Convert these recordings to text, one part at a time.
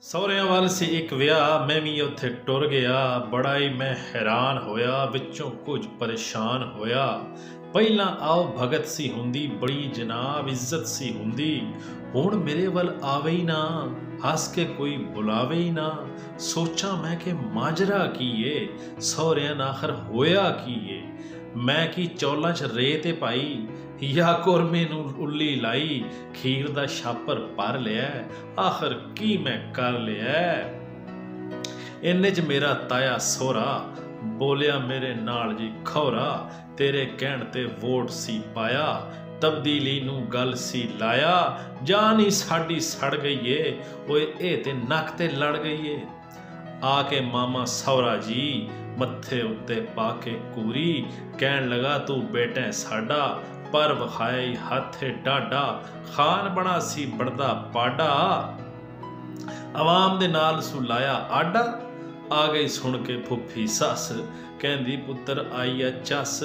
ਸਹੁਰਿਆਂ ਵੱਲ ਸੀ ਇੱਕ ਵਿਆਹ, ਮੈਂ ਵੀ ਉੱਥੇ ਟੁਰ ਗਿਆ। ਬੜਾ ਹੀ ਮੈਂ ਹੈਰਾਨ ਹੋਇਆ, ਵਿੱਚੋਂ ਕੁਝ ਪਰੇਸ਼ਾਨ ਹੋਇਆ। ਪਹਿਲਾਂ ਆਓ ਭਗਤ ਸੀ ਹੁੰਦੀ, ਬੜੀ ਜਨਾਬ ਇੱਜ਼ਤ ਸੀ ਹੁੰਦੀ। ਹੁਣ ਮੇਰੇ ਵੱਲ ਆਵੇ ਹੀ ਨਾ, ਹੱਸ ਕੇ ਕੋਈ ਬੁਲਾਵੇ ਹੀ ਨਾ। ਸੋਚਾਂ ਮੈਂ ਕਿ ਮਾਜਰਾ ਕੀ ਏ, ਸਹੁਰਿਆਂ ਨਾਲ ਆਖਰ ਹੋਇਆ ਕੀ ਏ। ਮੈਂ ਕੀ ਚੌਲਾਂ 'ਚ ਰੇਤ ਪਾਈ ਜਾਂ ਕੁਰਮੇ ਨੂੰ ਉੱਲੀ ਲਾਈ। ਖੀਰ ਦਾ ਛਾਪਰ ਭਰ ਲਿਆ, ਆਖਰ ਕੀ ਮੈਂ ਕਰ ਲਿਆ। ਇੰਨੇ 'ਚ ਮੇਰਾ ਤਾਇਆ ਸਹੁਰਾ ਬੋਲਿਆ ਮੇਰੇ ਨਾਲ ਜੀ ਖੌਰਾ, ਤੇਰੇ ਕਹਿਣ ਤੇ ਵੋਟ ਸੀ ਪਾਇਆ, ਤਬਦੀਲੀ ਨੂੰ ਗੱਲ ਸੀ ਲਾਇਆ। ਜਾਨ ਹੀ ਸਾਡੀ ਸੜ ਗਈ ਏ, ਓਏ ਇਹ ਤੇ ਨੱਕ ਤੇ ਲੜ ਗਈ ਏ। ਆ ਕੇ ਮਾਮਾ ਸਹੁਰਾ ਜੀ ਮੱਥੇ ਉੱਤੇ ਪਾ ਕੇ ਕੂਰੀ, ਕਹਿਣ ਲਗਾ ਤੂੰ ਬੇਟਾ ਸਾਡਾ, ਪਰ ਵਿਖਾਏ ਹੱਥੇ ਡਾਡਾ। ਖਾਨ ਬਣਾ ਸੀ ਬੜਦਾ ਪਾਡਾ, ਆਵਾਮ ਦੇ ਨਾਲ ਸੁਲਾਇਆ ਆਡਾ। ਆ ਗਈ ਸੁਣ ਕੇ ਫੁੱਫੀ ਸੱਸ, ਕਹਿੰਦੀ ਪੁੱਤਰ ਆਈ ਆ ਚੱਸ,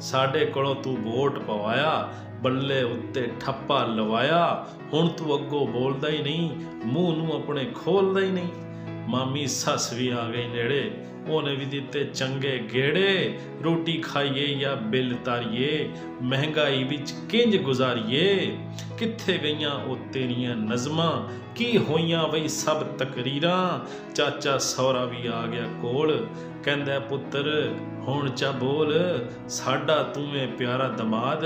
ਸਾਡੇ ਕੋਲੋਂ ਤੂੰ ਵੋਟ ਪਵਾਇਆ, ਬੱਲੇ ਉੱਤੇ ਠੱਪਾ ਲਵਾਇਆ। ਹੁਣ ਤੂੰ ਅੱਗੋਂ ਬੋਲਦਾ ਹੀ ਨਹੀਂ, ਮੂੰਹ ਨੂੰ ਆਪਣੇ ਖੋਲਦਾ ਹੀ ਨਹੀਂ। ਮਾਮੀ ਸੱਸ ਵੀ ਆ ਗਈ ਨੇੜੇ, ਉਹਨੇ ਵੀ ਦਿੱਤੇ ਚੰਗੇ ਗੇੜੇ। ਰੋਟੀ ਖਾਈਏ ਜਾਂ ਬਿੱਲ ਤਾਰੀਏ, ਮਹਿੰਗਾਈ ਵਿੱਚ ਕਿੰਜ ਗੁਜ਼ਾਰੀਏ। ਕਿੱਥੇ ਗਈਆਂ ਉਹ ਤੇਰੀਆਂ ਨਜ਼ਮਾਂ, ਕੀ ਹੋਈਆਂ ਬਈ ਸਭ ਤਕਰੀਰਾਂ। ਚਾਚਾ ਸਹੁਰਾ ਵੀ ਆ ਗਿਆ ਕੋਲ, ਕਹਿੰਦਾ ਪੁੱਤਰ ਹੁਣ ਚਾ ਬੋਲ, ਸਾਡਾ ਤੂੰ ਏ ਪਿਆਰਾ ਦਮਾਦ।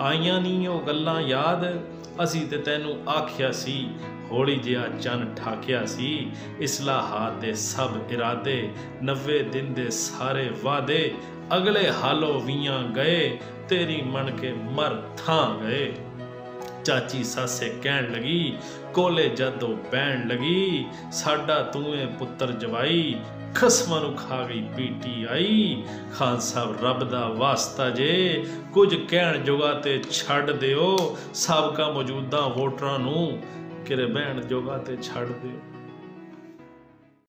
ਆਈਆਂ ਨਹੀਂ ਉਹ ਗੱਲਾਂ ਯਾਦ, ਅਸੀਂ ਤੇ ਤੈਨੂੰ ਆਖਿਆ ਸੀ, ਹੌਲੀ ਜਿਹਾ ਚੰਨ ਠਾਕਿਆ ਸੀ। ਇਸਲਾਹਾਤ ਦੇ ਸਭ ਇਰਾਦੇ, 90 ਦਿਨ ਦੇ ਸਾਰੇ ਵਾਅਦੇ, ਅਗਲੇ ਹਾਲੋਂ ਵੀਆਂ ਗਏ, ਤੇਰੀ ਮਣ ਕੇ ਮਰ ਥਾਂ ਗਏ। ਚਾਚੀ ਸਾਸੇ ਕਹਿਣ ਲਗੀ, ਕੋਲੇ ਜਦੋਂ ਬਹਿਣ ਲਗੀ, ਸਾਡਾ ਤੂੰ ਏ ਪੁੱਤਰ ਜਵਾਈ, ਖਸਮਾਂ ਨੂੰ ਖਾ ਗਈ PTI। ਖਾਨ ਸਾਹਿਬ ਰੱਬ ਦਾ ਵਾਸਤਾ ਜੇ, ਕੁਝ ਕਹਿਣ ਜੋਗਾ ਤੇ ਛੱਡ ਦਿਓ, ਸਾਬਕਾ ਮੌਜੂਦਾ ਵੋਟਰਾਂ ਨੂੰ ਕਿਰੇ ਬਹਿਣ ਜੋਗਾ ਤੇ ਛੱਡ ਦਿਓ।